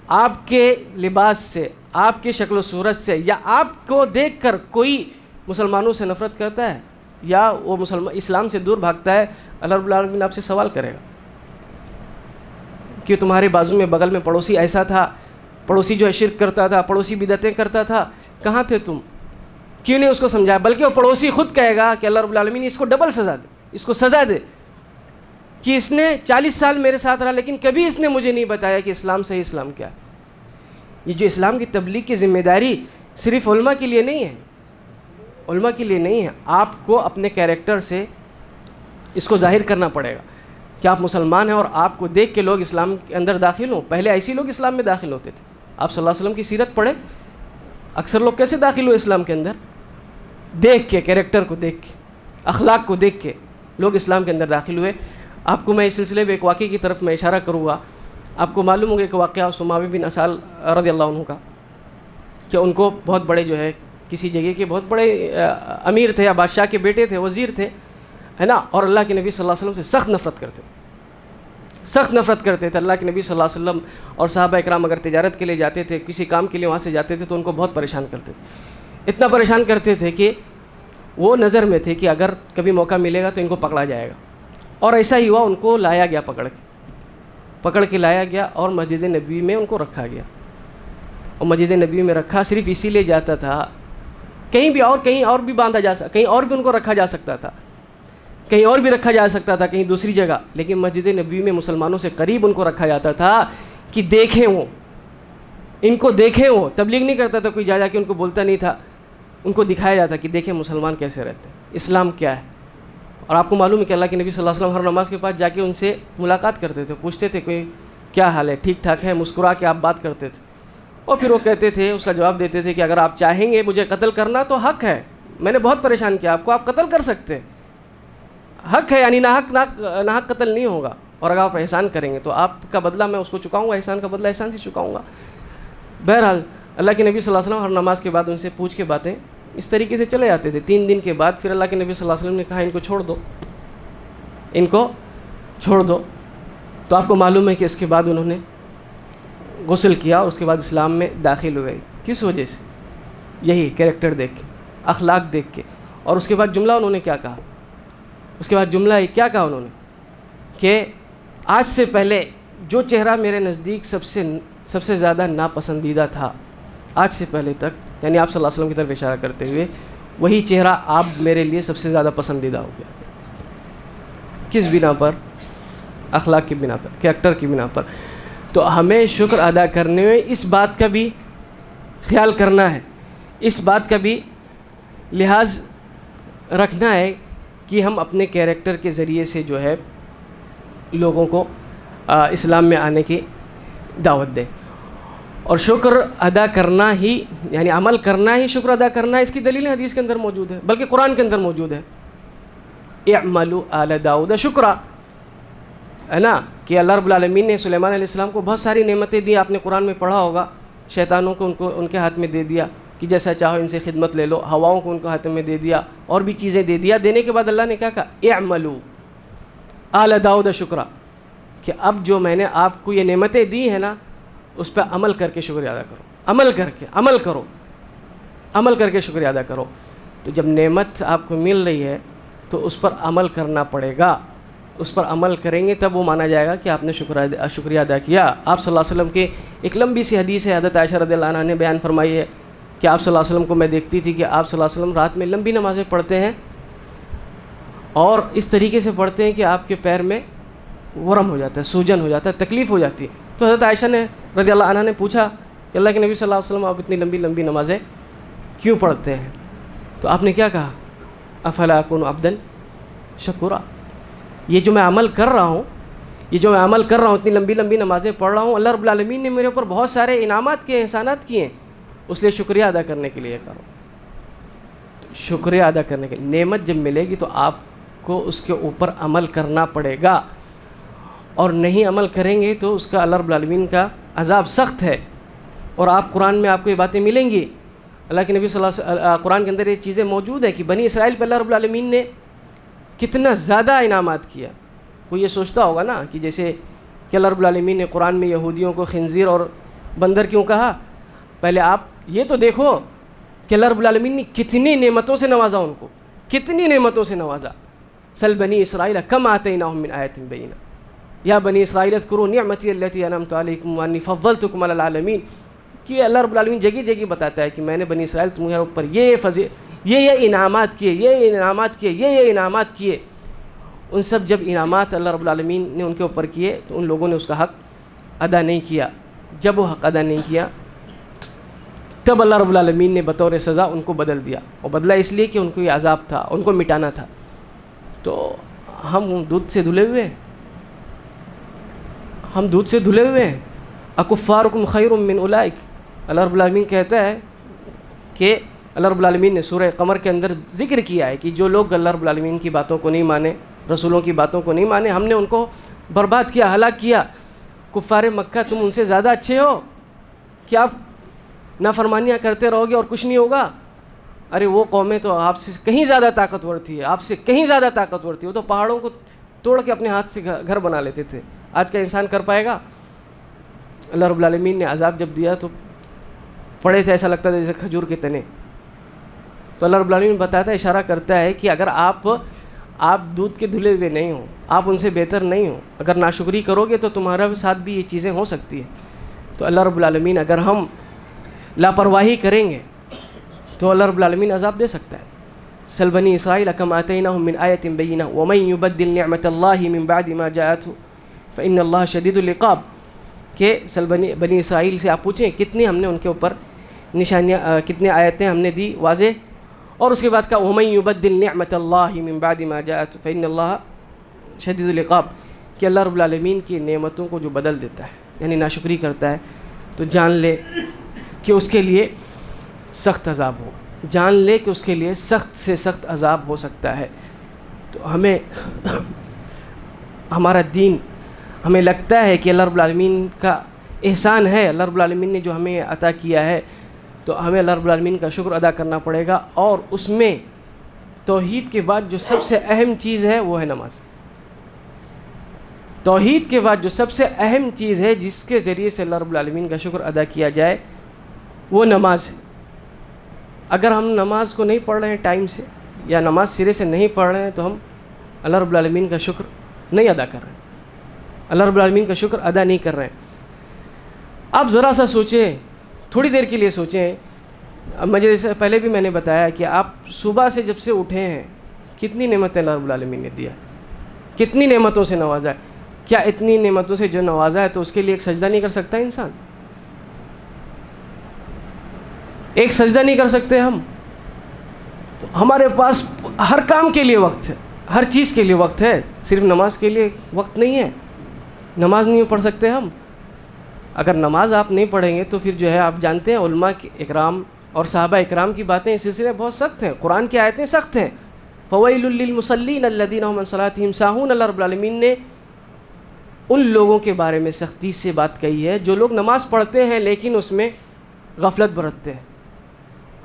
آپ کے لباس سے، آپ کے شکل و صورت سے، یا آپ کو دیکھ کر کوئی مسلمانوں سے نفرت کرتا ہے یا وہ اسلام سے دور بھاگتا ہے، اللہ رب العالمین آپ سے سوال کرے گا کہ تمہارے بازو میں بغل میں پڑوسی ایسا تھا، پڑوسی جو ہے شرک کرتا تھا، پڑوسی بدعتیں کرتا تھا، کہاں تھے تم؟ کیوں نہیں اس کو سمجھایا؟ بلکہ وہ پڑوسی خود کہے گا کہ اللہ رب العالمین اس کو ڈبل سزا دے، اس کو سزا دے کہ اس نے 40 سال میرے ساتھ رہا لیکن کبھی اس نے مجھے نہیں بتایا کہ اسلام صحیح اسلام کیا ہے۔ یہ جو اسلام کی تبلیغ کی ذمہ داری صرف علماء کے لیے نہیں ہے، علماء کے لیے نہیں ہے، آپ کو اپنے کیریکٹر سے اس کو ظاہر کرنا پڑے گا کہ آپ مسلمان ہیں، اور آپ کو دیکھ کے لوگ اسلام کے اندر داخل ہوں۔ پہلے ایسے لوگ اسلام میں داخل ہوتے تھے، آپ صلی اللہ علیہ وسلم کی سیرت پڑھیں، اکثر لوگ کیسے داخل ہوئے اسلام کے اندر؟ دیکھ کے، کیریکٹر کو دیکھ کے، اخلاق کو دیکھ کے لوگ اسلام کے اندر داخل ہوئے۔ آپ کو میں اس سلسلے میں ایک واقعے کی طرف میں اشارہ کروں گا۔ آپ کو معلوم ہوگا کہ واقعہ ثمامہ بن اسال رضی اللہ عنہ کا، کہ ان کو بہت بڑے جو ہے کسی جگہ کے بہت بڑے امیر تھے یا بادشاہ کے بیٹے تھے، وزیر تھے، ہے نا، اور اللہ کے نبی صلی اللہ علیہ وسلم سے سخت نفرت کرتے تھے، سخت نفرت کرتے تھے۔ اللہ کے نبی صلی اللہ علیہ وسلم اور صحابہ اکرام اگر تجارت کے لیے جاتے تھے، کسی کام کے لیے وہاں سے جاتے تھے، تو ان کو بہت پریشان کرتے تھے، اتنا پریشان کرتے تھے کہ وہ نظر میں تھے کہ اگر کبھی موقع ملے گا تو ان کو پکڑا جائے گا۔ اور ایسا ہی ہوا، ان کو لایا گیا، پکڑ کے لایا گیا اور مسجد نبی میں ان کو رکھا گیا۔ اور مسجد نبی میں رکھا صرف اسی لیے جاتا تھا، کہیں اور بھی باندھا جا سکتا، کہیں اور بھی ان کو رکھا جا سکتا تھا، کہیں اور بھی رکھا جا سکتا تھا، کہیں دوسری جگہ، لیکن مسجد نبی میں مسلمانوں سے قریب ان کو رکھا جاتا تھا کہ دیکھیں وہ، ان کو دیکھیں وہ۔ تبلیغ نہیں کرتا تھا کوئی، جا کے ان کو بولتا نہیں تھا، ان کو دکھایا جاتا کہ دیکھیں مسلمان کیسے رہتے ہیں، اسلام کیا ہے۔ اور آپ کو معلوم ہے کہ اللہ کے نبی صلی اللہ علیہ وسلم ہر نماز کے پاس جا کے ان سے ملاقات کرتے تھے، پوچھتے تھے کوئی کیا حال ہے، ٹھیک ٹھاک ہے، مسکرا کے آپ بات کرتے تھے، اور پھر وہ کہتے تھے، اس کا جواب دیتے تھے کہ اگر آپ چاہیں گے مجھے قتل کرنا تو حق ہے، میں نے بہت پریشان کیا آپ کو، آپ قتل کر سکتے، حق ہے، یعنی ناحق قتل نہیں ہوگا، اور اگر آپ احسان کریں گے تو آپ کا بدلہ میں اس کو چکاؤں گا، احسان کا بدلہ احسان سے چکاؤں گا۔ بہرحال اللہ کے نبی صلی اللہ علیہ وسلم ہر نماز کے بعد ان سے پوچھ کے باتیں اس طریقے سے چلے جاتے تھے۔ 3 دن کے بعد پھر اللہ کے نبی صلی اللہ علیہ وسلم نے کہا ان کو چھوڑ دو، ان کو چھوڑ دو۔ تو آپ کو معلوم ہے کہ اس کے بعد انہوں نے غسل کیا اور اس کے بعد اسلام میں داخل ہوئے۔ کس وجہ سے؟ یہی کیریکٹر دیکھ کے، اخلاق دیکھ کے۔ اور اس کے بعد جملہ انہوں نے کیا کہا؟ اس کے بعد جملہ کیا کہا انہوں نے کہ آج سے پہلے جو چہرہ میرے نزدیک سب سے زیادہ ناپسندیدہ تھا، آج سے پہلے تک، یعنی آپ صلی اللہ علیہ وسلم کی طرف اشارہ کرتے ہوئے، وہی چہرہ آپ میرے لیے سب سے زیادہ پسندیدہ ہو گیا۔ کس بنا پر؟ اخلاق کی بنا پر، کریکٹر کی بنا پر۔ تو ہمیں شکر ادا کرنے میں اس بات کا بھی خیال کرنا ہے، اس بات کا بھی لحاظ رکھنا ہے کہ ہم اپنے کیریکٹر کے ذریعے سے جو ہے لوگوں کو اسلام میں آنے کی دعوت دیں۔ اور شکر ادا کرنا ہی، یعنی عمل کرنا ہی شکر ادا کرنا ہے، اس کی دلیل حدیث کے اندر موجود ہے، بلکہ قرآن کے اندر موجود ہے۔ اعملوا آل داؤد شکرا، ہے نا، کہ اللہ رب العالمین نے سلیمان علیہ السلام کو بہت ساری نعمتیں دی، آپ نے قرآن میں پڑھا ہوگا۔ شیطانوں کو ان کے ہاتھ میں دے دیا کہ جیسا چاہو ان سے خدمت لے لو، ہواؤں کو ان کو ہاتھ میں دے دیا، اور بھی چیزیں دے دیا۔ دینے کے بعد اللہ نے کیا کہا؟ اعملوا، آل داؤد شکرا، کہ اب جو میں نے آپ کو یہ نعمتیں دی ہیں نا اس پہ عمل کر کے شکریہ ادا کرو، عمل کر کے شکریہ ادا کرو۔ تو جب نعمت آپ کو مل رہی ہے تو اس پر عمل کرنا پڑے گا، اس پر عمل کریں گے تب وہ مانا جائے گا کہ آپ نے شکریہ ادا کیا۔ آپ صلی اللہ علیہ وسلم کی ایک لمبی سی حدیث ہے، حضرت عائشہ رضی اللہ عنہا نے بیان فرمائی ہے کہ آپ صلی اللہ علیہ وسلم کو میں دیکھتی تھی کہ آپ صلی اللہ علیہ وسلم رات میں لمبی نمازیں پڑھتے ہیں اور اس طریقے سے پڑھتے ہیں کہ آپ کے پیر میں ورم ہو جاتا ہے، سوجن ہو جاتا ہے، تکلیف ہو جاتی ہے۔ تو حضرت عائشہ نے رضی اللہ عنہا نے پوچھا کہ اللہ کے نبی صلی اللہ علیہ وسلم آپ اتنی لمبی لمبی نمازیں کیوں پڑھتے ہیں؟ تو آپ نے کیا کہا؟ افلا اکون عبدا شکورا، یہ جو میں عمل کر رہا ہوں اتنی لمبی لمبی نمازیں پڑھ رہا ہوں، اللہ رب العالمین نے میرے اوپر بہت سارے انعامات کیے، احسانات کیے ہیں، اس لیے شکریہ ادا کرنے کے لیے کرو۔ شکریہ ادا کرنے کے نعمت جب ملے گی تو آپ کو اس کے اوپر عمل کرنا پڑے گا، اور نہیں عمل کریں گے تو اس کا اللہ رب العالمین کا عذاب سخت ہے۔ اور قرآن میں آپ کو یہ باتیں ملیں گی، اللہ کے نبی صلی اللہ علیہ وسلم قرآن کے اندر یہ چیزیں موجود ہیں کہ بنی اسرائیل پہ اللہ رب العالمین نے کتنا زیادہ انعامات کیا۔ کوئی یہ سوچتا ہوگا نا کہ جیسے کہ اللہ رب العالمین نے قرآن میں یہودیوں کو خنزیر اور بندر کیوں کہا؟ پہلے آپ یہ تو دیکھو کہ اللہ رب العالمین نے کتنی نعمتوں سے نوازا، ان کو کتنی نعمتوں سے نوازا۔ سل بنی اسرائیل کم آتیناہم من آیۃ بینہ یا بنی اسرائیل اذکروا نعمتی التی انعمت علیکم وانی فضلتکم علی العالمین، کہ اللہ رب العالمین جگہ جگہ بتاتا ہے کہ میں نے بنی اسرائیل تمہارے اوپر یہ انعامات کیے، یہ انعامات کیے۔ ان سب جب انعامات اللہ رب العالمین نے ان کے اوپر کیے تو ان لوگوں نے اس کا حق ادا نہیں کیا۔ جب وہ حق ادا نہیں کیا تب اللہ رب العالمین نے بطور سزا ان کو بدل دیا، اور بدلا اس لیے کہ ان کو یہ عذاب تھا، ان کو مٹانا تھا۔ تو ہم دودھ سے دھلے ہوئے ہیں، اکفارکم خیر من اولئک، اللہ رب العالمین کہتا ہے کہ اللہ رب العالمین نے سورہ قمر کے اندر ذکر کیا ہے کہ جو لوگ اللہ رب العالمین کی باتوں کو نہیں مانے، رسولوں کی باتوں کو نہیں مانے، ہم نے ان کو برباد کیا، ہلاک کیا۔ کفار مکہ تم ان سے زیادہ اچھے ہو کہ آپ نافرمانیاں کرتے رہو گے اور کچھ نہیں ہوگا؟ ارے وہ قومیں تو آپ سے کہیں زیادہ طاقتور تھی، وہ تو پہاڑوں کو توڑ کے اپنے ہاتھ سے گھر بنا لیتے تھے۔ آج کا انسان کر پائے گا؟ اللہ رب العالمین نے عذاب جب دیا تو پڑے تھے، ایسا لگتا تھا جیسے کھجور کے تنے۔ تو اللہ رب العالمین بتاتا ہے، اشارہ کرتا ہے کہ اگر آپ دودھ کے دھلے ہوئے نہیں ہوں، آپ ان سے بہتر نہیں ہوں، اگر ناشکری کرو گے تو تمہارا ساتھ بھی یہ چیزیں ہو سکتی ہیں۔ تو اللہ رب العالمین اگر ہم لاپرواہی کریں گے تو اللہ رب العالمین عذاب دے سکتا ہے۔ سل بنی اسرائیل کم آتیناہم من آیۃ بینہ ومن یبدل نعمت اللہ من بعد ما جاءتہ فإن اللہ شدید العقاب، کہ بنی اسرائیل سے آپ پوچھیں کتنی ہم نے ان کے اوپر نشانیاں، کتنے آیتیں ہم نے دی واضح، اور اس کے بعد کہا ومن یبدل نعمت اللہ من بعد ما جاءتہ فإن اللہ شدید العقاب، کہ اللہ رب العالمین کی نعمتوں کو جو بدل دیتا ہے، یعنی ناشکری کرتا ہے، تو جان لے کہ اس کے لیے سخت عذاب ہو، جان لے کہ اس کے لیے سخت سے سخت عذاب ہو سکتا ہے۔ تو ہمیں ہمارا دین، ہمیں لگتا ہے کہ اللہ رب العالمین کا احسان ہے، اللہ رب العالمین نے جو ہمیں عطا کیا ہے، تو ہمیں اللہ رب العالمین کا شکر ادا کرنا پڑے گا، اور اس میں توحید کے بعد جو سب سے اہم چیز ہے وہ ہے نماز۔ توحید کے بعد جو سب سے اہم چیز ہے جس کے ذریعے سے اللہ رب العالمین کا شکر ادا کیا جائے وہ نماز ہے۔ اگر ہم نماز کو نہیں پڑھ رہے ہیں ٹائم سے، یا نماز سرے سے نہیں پڑھ رہے ہیں، تو ہم اللہ رب العالمین کا شکر نہیں ادا کر رہے ہیں، اللہ رب العالمین کا شکر ادا نہیں کر رہے ہیں۔ آپ ذرا سا سوچیں، تھوڑی دیر کے لیے سوچیں، مجھے سے پہلے بھی میں نے بتایا کہ آپ صبح سے جب سے اٹھے ہیں کتنی نعمتیں اللہ رب العالمین نے دیا، کتنی نعمتوں سے نوازا ہے۔ کیا اتنی نعمتوں سے جو نوازا ہے تو اس کے لیے ایک سجدہ نہیں کر سکتا انسان؟ ایک سجدہ نہیں کر سکتے ہم؟ ہمارے پاس ہر کام کے لیے وقت ہے، ہر چیز کے لیے وقت ہے، صرف نماز کے لیے وقت نہیں ہے۔ نماز نہیں پڑھ سکتے ہم؟ اگر نماز آپ نہیں پڑھیں گے تو پھر جو ہے آپ جانتے ہیں علماء اکرام اور صحابہ اکرام کی باتیں اس سلسلے بہت سخت ہیں، قرآن کی آیتیں سخت ہیں۔ فویل للمصلین الذین هم عن صلاتهم ساہون، اللہ رب العالمین نے ان لوگوں کے بارے میں سختی سے بات کہی ہے جو لوگ نماز پڑھتے ہیں لیکن اس میں غفلت برتتے ہیں۔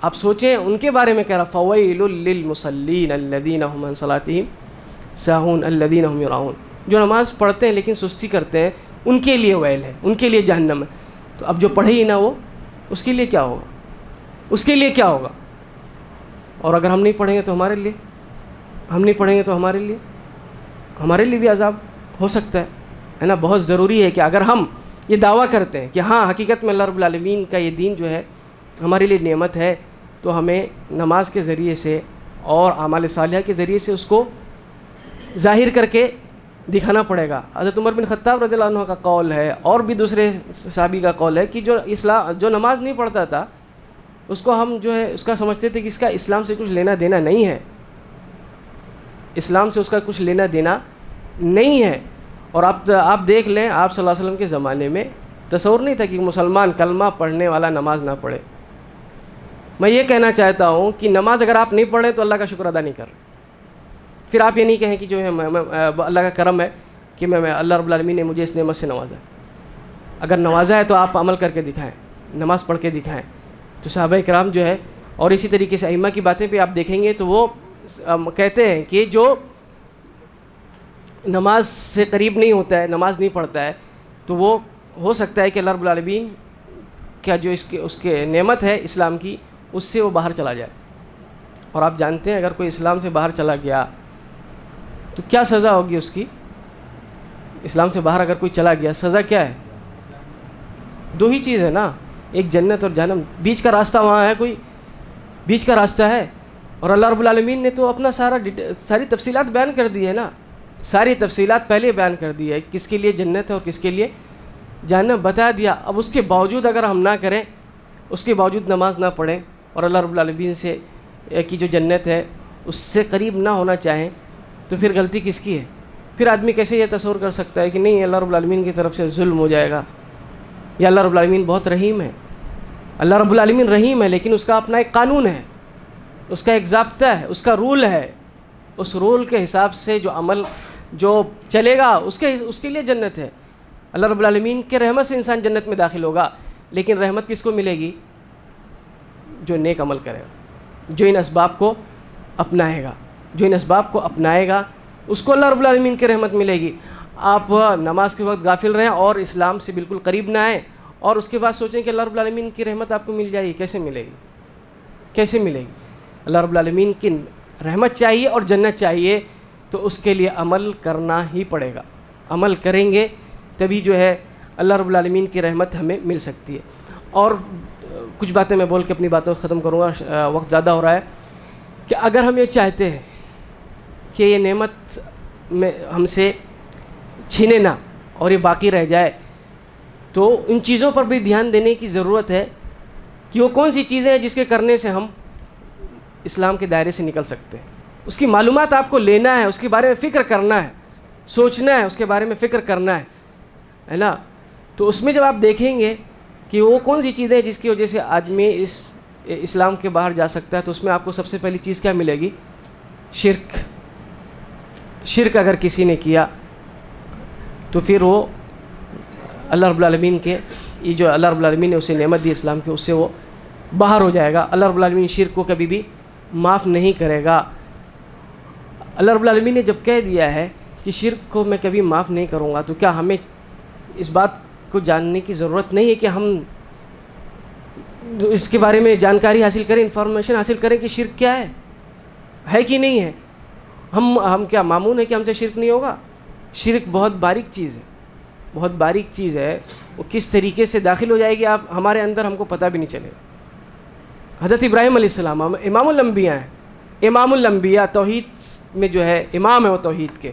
آپ سوچیں ان کے بارے میں کہہ رہا فویل للمصلین الذین هم عن صلاتهم ساہون الذین هم یراؤون، جو نماز پڑھتے ہیں لیکن سستی کرتے ہیں ان کے لیے ویل ہے، ان کے لیے جہنم ہے. تو اب جو پڑھے ہی نہ وہ، اس کے لیے کیا ہوگا؟ اس کے لیے کیا ہوگا؟ اور اگر ہم نہیں پڑھیں گے تو ہمارے لیے، ہم نہیں پڑھیں گے تو ہمارے لیے بھی عذاب ہو سکتا ہے نا. بہت ضروری ہے کہ اگر ہم یہ دعویٰ کرتے ہیں کہ ہاں حقیقت میں اللہ رب العالمین کا یہ دین جو ہے ہمارے لیے نعمت ہے، تو ہمیں نماز کے ذریعے سے اور اعمال صالحہ کے ذریعے سے اس کو ظاہر کر کے دکھانا پڑے گا. حضرت عمر بن خطاب رضی اللہ عنہ کا قول ہے اور بھی دوسرے صحابی کا قول ہے کہ جو نماز نہیں پڑھتا تھا اس کو ہم جو ہے اس کا سمجھتے تھے کہ اس کا اسلام سے کچھ لینا دینا نہیں ہے، اسلام سے اس کا کچھ لینا دینا نہیں ہے. اور آپ دیکھ لیں آپ صلی اللہ علیہ وسلم کے زمانے میں تصور نہیں تھا کہ مسلمان کلمہ پڑھنے والا نماز نہ پڑھے. میں یہ کہنا چاہتا ہوں کہ نماز اگر آپ نہیں پڑھیں تو اللہ کا شکر ادا نہیں کر رہے. پھر آپ یہ نہیں کہیں کہ جو ہے اللہ کا کرم ہے کہ میں اللہ رب العالمین نے مجھے اس نعمت سے نوازا. اگر نوازا ہے تو آپ عمل کر کے دکھائیں، نماز پڑھ کے دکھائیں. تو صحابہ کرام جو ہے اور اسی طریقے سے ائمہ کی باتیں پہ آپ دیکھیں گے تو وہ کہتے ہیں کہ جو نماز سے قریب نہیں ہوتا ہے، نماز نہیں پڑھتا ہے، تو وہ ہو سکتا ہے کہ اللہ رب العالمین کیا جو اس کے نعمت ہے اسلام کی، اس سے وہ باہر چلا جائے. اور آپ جانتے ہیں اگر کوئی اسلام سے باہر چلا گیا تو کیا سزا ہوگی اس کی؟ اسلام سے باہر اگر کوئی چلا گیا سزا کیا ہے؟ دو ہی چیز ہے نا، ایک جنت اور جہنم. بیچ کا راستہ وہاں ہے، کوئی بیچ کا راستہ ہے. اور اللہ رب العالمین نے تو اپنا ساری تفصیلات بیان کر دی ہے نا، ساری تفصیلات پہلے بیان کر دی ہے، کس کے لیے جنت ہے اور کس کے لیے جہنم بتا دیا. اب اس کے باوجود اگر ہم نہ کریں، اس کے باوجود نماز نہ پڑھیں اور اللہ رب العالمین سے کی جو جنت ہے اس سے قریب نہ ہونا چاہیں، تو پھر غلطی کس کی ہے؟ پھر آدمی کیسے یہ تصور کر سکتا ہے کہ نہیں اللہ رب العالمین کی طرف سے ظلم ہو جائے گا؟ یا اللہ رب العالمین بہت رحیم ہے. اللہ رب العالمین رحیم ہے لیکن اس کا اپنا ایک قانون ہے، اس کا ایک ضابطہ ہے، اس کا رول ہے. اس رول کے حساب سے جو عمل جو چلے گا اس کے لیے جنت ہے. اللہ رب العالمین کے رحمت سے انسان جنت میں داخل ہوگا، لیکن رحمت کس کو ملے گی؟ جو نیک عمل کرے گا، جو ان اسباب کو اپنائے گا، جو ان اسباب کو اپنائے گا اس کو اللہ رب العالمین کی رحمت ملے گی. آپ نماز کے وقت غافل رہیں اور اسلام سے بالکل قریب نہ آئیں اور اس کے بعد سوچیں کہ اللہ رب العالمین کی رحمت آپ کو مل جائے گی. کیسے ملے گی؟ کیسے ملے گی؟ اللہ رب العالمین کی رحمت چاہیے اور جنت چاہیے تو اس کے لیے عمل کرنا ہی پڑے گا. عمل کریں گے تبھی جو ہے اللہ رب العالمین کی رحمت ہمیں مل سکتی ہے. اور کچھ باتیں میں بول کے اپنی باتوں کو ختم کروں گا، وقت زیادہ ہو رہا ہے. کہ اگر ہم یہ چاہتے ہیں کہ یہ نعمت میں ہم سے چھینے نہ اور یہ باقی رہ جائے، تو ان چیزوں پر بھی دھیان دینے کی ضرورت ہے کہ وہ کون سی چیزیں ہیں جس کے کرنے سے ہم اسلام کے دائرے سے نکل سکتے ہیں. اس کی معلومات آپ کو لینا ہے، اس کے بارے میں فکر کرنا ہے، سوچنا ہے، اس کے بارے میں فکر کرنا ہے نا. تو اس میں جب آپ دیکھیں گے کہ وہ کون سی چیزیں ہیں جس کی وجہ سے آدمی اسلام کے باہر جا سکتا ہے، تو اس میں آپ کو سب سے پہلی چیز کیا ملے گی؟ شرک. شرک اگر کسی نے کیا تو پھر وہ اللہ رب العالمین کے یہ جو اللہ رب العالمین نے اسے نعمت دی اسلام کی، اس سے وہ باہر ہو جائے گا. اللہ رب العالمین شرک کو کبھی بھی معاف نہیں کرے گا. اللہ رب العالمین نے جب کہہ دیا ہے کہ شرک کو میں کبھی معاف نہیں کروں گا، تو کیا ہمیں اس بات کو جاننے کی ضرورت نہیں ہے کہ ہم اس کے بارے میں جانکاری حاصل کریں، انفارمیشن حاصل کریں کہ شرک کیا ہے کہ نہیں ہے؟ ہم کیا مامون ہے کہ ہم سے شرک نہیں ہوگا؟ شرک بہت باریک چیز ہے، بہت باریک چیز ہے. وہ کس طریقے سے داخل ہو جائے گی آپ ہمارے اندر ہم کو پتہ بھی نہیں چلے گا. حضرت ابراہیم علیہ السلام امام الانبیاء ہیں، امام الانبیاء، توحید میں جو ہے امام ہے وہ توحید کے.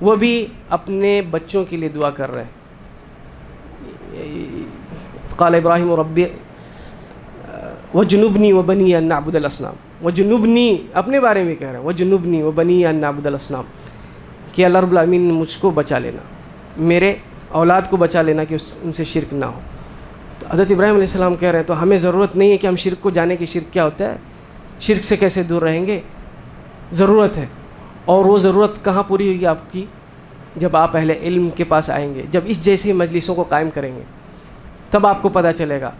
وہ بھی اپنے بچوں کے لیے دعا کر رہے ہیں. قال ابراہیم ربی وجنبنی وبنی ان نعبد الاصنام. وجنبنی اپنے بارے میں کہہ رہے ہیں، وجنبنی وبنی ان نعبد الاصنام، کہ اللہ رب العالمین نے مجھ کو بچا لینا، میرے اولاد کو بچا لینا کہ ان سے شرک نہ ہو. تو حضرت ابراہیم علیہ السلام کہہ رہے ہیں تو ہمیں ضرورت نہیں ہے کہ ہم شرک کو جانیں کہ شرک کیا ہوتا ہے، شرک سے کیسے دور رہیں گے. ضرورت ہے. اور وہ ضرورت کہاں پوری ہوگی آپ کی؟ جب آپ اہل علم کے پاس آئیں گے، جب اس جیسی مجلسوں کو قائم کریں گے، تب آپ کو پتہ چلے گا.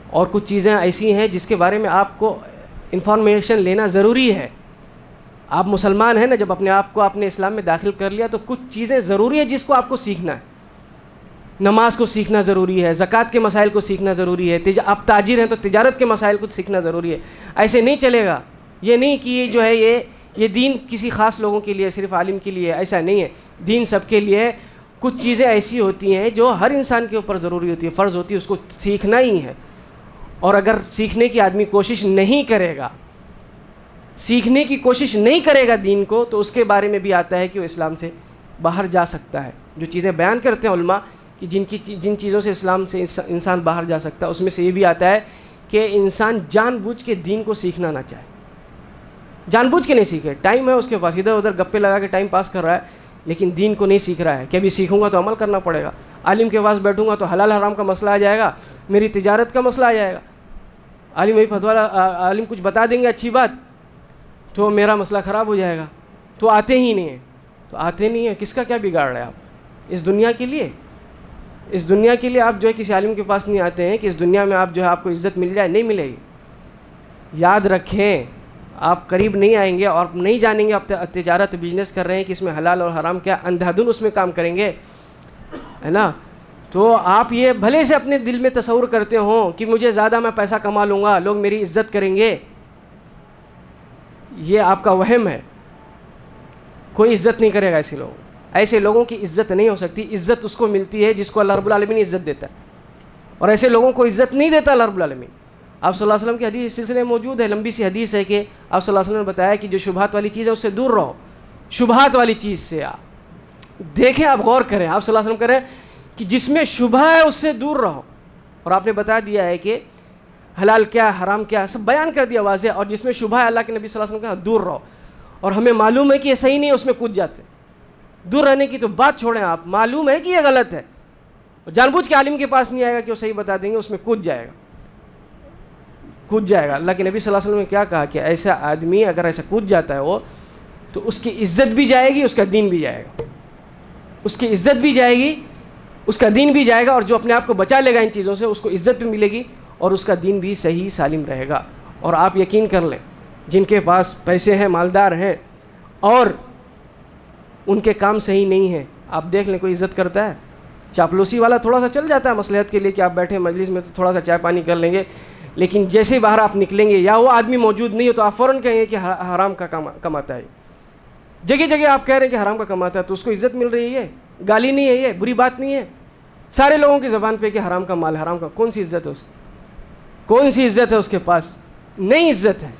اور کچھ چیزیں ایسی ہیں جس کے بارے میں آپ کو انفارمیشن لینا ضروری ہے. آپ مسلمان ہیں نا، جب اپنے آپ کو آپ نے اسلام میں داخل کر لیا تو کچھ چیزیں ضروری ہے جس کو آپ کو سیکھنا ہے. نماز کو سیکھنا ضروری ہے، زکوٰۃ کے مسائل کو سیکھنا ضروری ہے، آپ تاجر ہیں تو تجارت کے مسائل کو سیکھنا ضروری ہے. ایسے نہیں چلے گا. یہ نہیں کہ یہ جو ہے یہ دین کسی خاص لوگوں کے لیے، صرف عالم کے لیے، ایسا نہیں ہے. دین سب کے لیے. کچھ چیزیں ایسی ہوتی ہیں جو ہر انسان کے اوپر ضروری ہوتی ہے، فرض ہوتی ہے، اس کو سیکھنا ہی ہے. اور اگر سیکھنے کی آدمی کوشش نہیں کرے گا، سیکھنے کی کوشش نہیں کرے گا دین کو، تو اس کے بارے میں بھی آتا ہے کہ وہ اسلام سے باہر جا سکتا ہے. جو چیزیں بیان کرتے ہیں علماء کہ جن چیزوں سے اسلام سے انسان باہر جا سکتا ہے، اس میں سے یہ بھی آتا ہے کہ انسان جان بوجھ کے دین کو سیکھنا نہ چاہے. جان بوجھ کے نہیں سیکھے، ٹائم ہے اس کے پاس، ادھر ادھر گپے لگا کے ٹائم پاس کر رہا ہے، لیکن دین کو نہیں سیکھ رہا ہے کہ ابھی سیکھوں گا تو عمل کرنا پڑے گا. عالم کے پاس بیٹھوں گا تو حلال حرام کا مسئلہ آ جائے گا، میری تجارت کا مسئلہ آ جائے گا. عالم وہی فتویٰ، عالم کچھ بتا دیں گے اچھی بات تو میرا مسئلہ خراب ہو جائے گا. تو آتے ہی نہیں ہیں. تو آتے نہیں ہیں، کس کا کیا بگاڑ رہے ہیں آپ؟ اس دنیا کے لیے. اس دنیا کے لیے آپ جو ہے کسی عالم کے پاس نہیں آتے ہیں کہ اس دنیا میں آپ جو ہے آپ کو عزت مل جائے. نہیں ملے گی. یاد رکھیں، آپ قریب نہیں آئیں گے اور نہیں جانیں گے آپ تجارت بزنس کر رہے ہیں کہ اس میں حلال اور حرام کیا، اندھا دھند اس میں کام کریں گے، ہے نا. تو آپ یہ بھلے سے اپنے دل میں تصور کرتے ہوں کہ مجھے زیادہ میں پیسہ کما لوں گا، لوگ میری عزت کریں گے. یہ آپ کا وہم ہے. کوئی عزت نہیں کرے گا ایسے لوگوں. ایسے لوگوں کی عزت نہیں ہو سکتی. عزت اس کو ملتی ہے جس کو اللہ رب العالمین عزت دیتا ہے، اور ایسے لوگوں کو عزت نہیں دیتا اللہ رب العالمین. آپ صلی اللہ علیہ وسلم کی حدیث اس سلسلے میں موجود ہے، لمبی سی حدیث ہے کہ آپ صلی اللہ علیہ وسلم نے بتایا کہ جو شبہات والی چیز ہے اس سے دور رہو. شبہات والی چیز سے آپ دیکھیں، آپ غور کریں. آپ صلی اللہ علیہ وسلم کریں کہ جس میں شبہ ہے اس سے دور رہو. اور آپ نے بتا دیا ہے کہ حلال کیا ہے، حرام کیا ہے، سب بیان کر دیا واضح. اور جس میں شبہ ہے اللہ کے نبی صلی اللہ علیہ وسلم کا دور رہو. اور ہمیں معلوم ہے کہ یہ صحیح نہیں ہے، اس میں کود جاتے ہیں. دور رہنے کی تو بات چھوڑیں، آپ معلوم ہے کہ یہ غلط ہے، جان بوجھ کے عالم کے پاس نہیں آئے گا کہ وہ صحیح بتا دیں گے، اس میں کود جائے گا. کود جائے گا. اللہ کے نبی صلی اللہ علیہ وسلم نے کیا کہا کہ ایسا آدمی اگر ایسا کود جاتا ہے وہ، تو اس کی عزت بھی جائے گی، اس کا دین بھی جائے گا. اس کی عزت بھی جائے گی، اس کا دین بھی جائے گا. اور جو اپنے آپ کو بچا لے گا ان چیزوں سے، اس کو عزت بھی ملے گی اور اس کا دین بھی صحیح سالم رہے گا. اور آپ یقین کر لیں، جن کے پاس پیسے ہیں، مالدار ہیں، اور ان کے کام صحیح نہیں ہیں، آپ دیکھ لیں کوئی عزت کرتا ہے؟ چاپلوسی والا تھوڑا سا چل جاتا ہے مصلحت کے لیے کہ آپ بیٹھے مجلس میں تو تھوڑا سا چائے پانی کر لیں گے، لیکن جیسے ہی باہر آپ نکلیں گے یا وہ آدمی موجود نہیں ہو تو آپ فوراً کہیں گے کہ حرام کا کماتا ہے. جگہ جگہ آپ کہہ رہے ہیں کہ حرام کا کماتا ہے، تو اس کو عزت مل رہی ہے، گالی نہیں ہے، یہ بری بات نہیں ہے. سارے لوگوں کی زبان پہ کہ حرام کا مال، حرام کا، کون سی عزت ہے اس کو؟ کون سی عزت ہے اس کے پاس؟ نہیں عزت ہے.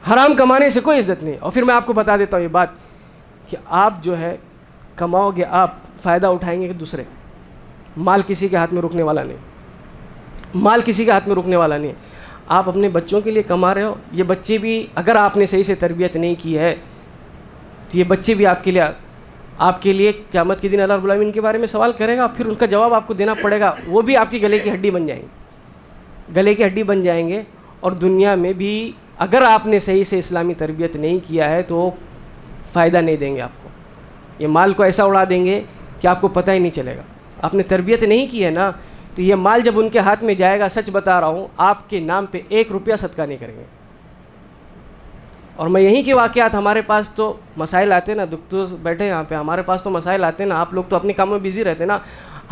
حرام کمانے سے کوئی عزت نہیں. اور پھر میں آپ کو بتا دیتا ہوں یہ بات کہ آپ جو ہے کماؤ گے، آپ فائدہ اٹھائیں گے کہ دوسرے. مال کسی کے ہاتھ میں رکنے والا نہیں. مال کسی کے ہاتھ میں رکنے والا نہیں. آپ اپنے بچوں کے لیے کما رہے ہو. یہ بچے بھی اگر آپ نے صحیح سے تربیت نہیں کی ہے تو یہ بچے بھی آپ کے لیے قیامت کے دن اللہ رب العالمین کے بارے میں سوال کرے گا. پھر ان کا جواب آپ کو دینا پڑے گا. وہ بھی آپ کی گلے کی ہڈی بن جائیں گے، گلے کی ہڈی بن جائیں گے. اور دنیا میں بھی اگر آپ نے صحیح سے اسلامی تربیت نہیں کیا ہے تو فائدہ نہیں دیں گے آپ کو. یہ مال کو ایسا اڑا دیں گے کہ آپ کو پتہ ہی نہیں چلے گا. آپ نے تربیت نہیں کی ہے نا، تو یہ مال جب ان کے ہاتھ میں جائے گا، سچ بتا رہا ہوں، آپ کے نام پہ 1 روپیہ صدقہ نہیں کریں گے. اور میں یہیں کے واقعات، ہمارے پاس تو مسائل آتے ہیں نا، دکتور بیٹھے یہاں پہ، ہمارے پاس تو مسائل آتے ہیں نا. آپ لوگ تو اپنے کام میں بزی رہتے ہیں نا.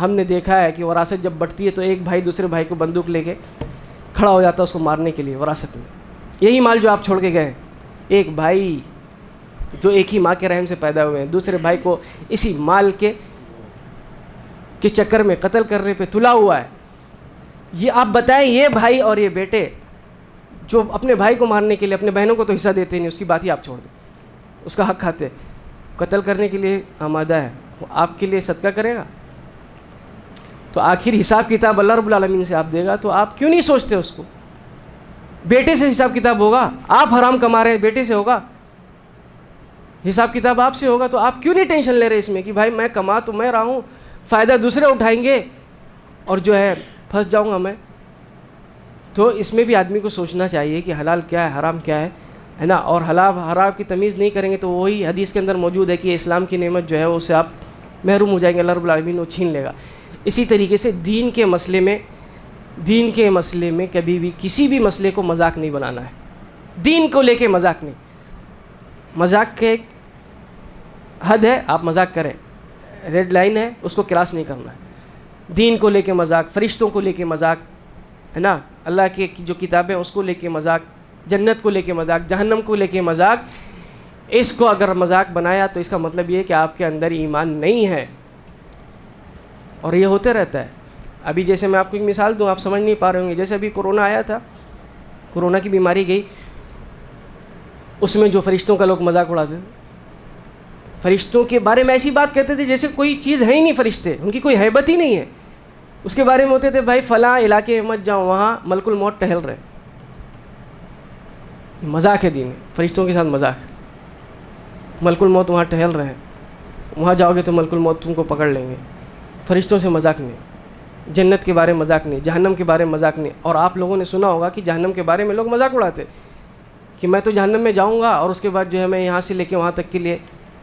ہم نے دیکھا ہے کہ وراثت جب بٹتی ہے تو ایک بھائی دوسرے بھائی کو بندوق لے کے کھڑا ہو جاتا ہے اس کو مارنے کے لیے وراثت میں. یہی مال جو آپ چھوڑ کے گئے ہیں، ایک بھائی جو ایک ہی ماں کے رحم سے پیدا ہوئے ہیں، دوسرے بھائی کو اسی مال کے چکر میں قتل کرنے پہ تلا ہوا ہے. یہ آپ بتائیں، یہ بھائی اور یہ بیٹے جو اپنے بھائی کو مارنے کے لیے اپنے بہنوں کو تو حصہ دیتے نہیں، اس کی بات ہی آپ چھوڑ دیں، اس کا حق کھاتے، قتل کرنے کے لیے آمادہ ہے، وہ آپ کے لیے صدقہ کرے گا. تو آخر حساب کتاب اللہ رب العالمین سے آپ دے گا. تو آپ کیوں نہیں سوچتے اس کو؟ بیٹے سے حساب کتاب ہوگا. آپ حرام کما رہے ہیں، بیٹے سے ہوگا حساب کتاب، آپ سے ہوگا. تو آپ کیوں نہیں ٹینشن لے رہے اس میں کہ بھائی میں کما تو میں رہا ہوں، فائدہ دوسرے اٹھائیں گے اور جو ہے پھنس جاؤں گا میں. تو اس میں بھی آدمی کو سوچنا چاہیے کہ حلال کیا ہے، حرام کیا ہے نا. اور حلال حرام کی تمیز نہیں کریں گے تو وہی حدیث کے اندر موجود ہے کہ اسلام کی نعمت جو ہے اس سے آپ محروم ہو جائیں گے، اللہ رب العالمین وہ چھین لے گا. اسی طریقے سے دین کے مسئلے میں کبھی بھی کسی بھی مسئلے کو مذاق نہیں بنانا ہے. دین کو لے کے مذاق نہیں. مذاق کے ایک حد ہے، آپ مذاق کریں، ریڈ لائن ہے، اس کو کراس نہیں کرنا ہے۔ دین کو لے کے مذاق، فرشتوں کو لے کے مذاق ہے نا، اللہ کی جو کتابیں اس کو لے کے مذاق، جنت کو لے کے مذاق، جہنم کو لے کے مذاق، اس کو اگر مذاق بنایا تو اس کا مطلب یہ ہے کہ آپ کے اندر ایمان نہیں ہے، اور یہ ہوتے رہتا ہے۔ ابھی جیسے میں آپ کو ایک مثال دوں، آپ سمجھ نہیں پا رہے ہوں گے، جیسے ابھی کورونا آیا تھا، کورونا کی بیماری گئی، اس میں جو فرشتوں کا لوگ مذاق اڑاتے تھے، فرشتوں کے بارے میں ایسی بات کہتے تھے جیسے کوئی چیز ہے ہی نہیں، فرشتے ان کی کوئی ہیبت ہی نہیں ہے، اس کے بارے میں ہوتے تھے بھائی فلاں علاقے میں مت جاؤ، وہاں ملک الموت ٹہل رہے، مذاق ہے دین، فرشتوں کے ساتھ مذاق، ملک الموت وہاں ٹہل رہے ہیں، وہاں جاؤ گے تو ملک الموت تم کو پکڑ لیں گے، فرشتوں سے مذاق نہیں، جنت کے بارے میں مذاق نہیں، جہنم کے بارے میں مذاق نہیں۔ اور آپ لوگوں نے سنا ہوگا کہ جہنم کے بارے میں لوگ مذاق اڑاتے کہ میں تو جہنم میں جاؤں گا اور اس کے بعد جو ہے میں یہاں سے لے کے وہاں تک کے لیے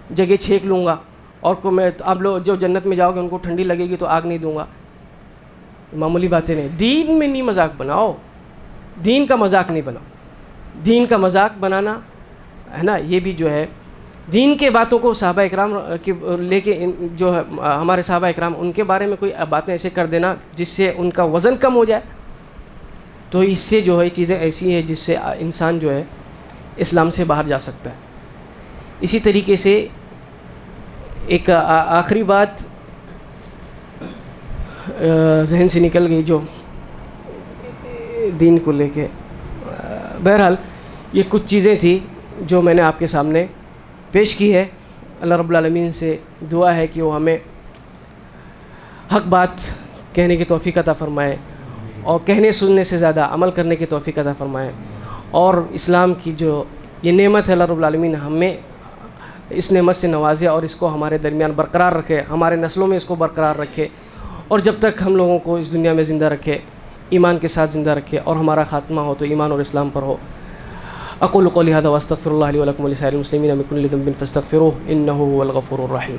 جگہ چھینک لوں گا، اور کو میں آپ لوگ جو جنت میں جاؤ گے ان کو ٹھنڈی لگے گی تو آگ نہیں دوں گا۔ معمولی باتیں نہیں، دین میں نہیں مذاق بناؤ، دین کا مذاق نہیں بناؤ، دین کا مذاق بنانا ہے نا، یہ بھی جو ہے دین کے باتوں کو صحابہ اکرام لے کے جو ہے ہمارے صحابہ اکرام ان کے بارے میں کوئی باتیں ایسے کر دینا جس سے ان کا وزن کم ہو جائے، تو اس سے جو ہے چیزیں ایسی ہیں جس سے انسان جو ہے اسلام سے باہر جا سکتا ہے۔ اسی طریقے سے ایک آخری بات ذہن سے نکل گئی جو دین کو لے کے، بہرحال یہ کچھ چیزیں تھیں جو میں نے آپ کے سامنے پیش کی ہے۔ اللہ رب العالمین سے دعا ہے کہ وہ ہمیں حق بات کہنے کی توفیق عطا فرمائے، اور کہنے سننے سے زیادہ عمل کرنے کی توفیق عطا فرمائے، اور اسلام کی جو یہ نعمت ہے اللہ رب العالمین ہمیں اس نعمت سے نوازے، اور اس کو ہمارے درمیان برقرار رکھے، ہمارے نسلوں میں اس کو برقرار رکھے، اور جب تک ہم لوگوں کو اس دنیا میں زندہ رکھے، ایمان کے ساتھ زندہ رکھے، اور ہمارا خاتمہ ہو تو ایمان اور اسلام پر ہو۔ اقول قولی ھذا واستغفر اللہ لی ولکم ولسائر المسلمین من کل ذنب فاستغفروہ انہ هو الغفور الرحیم۔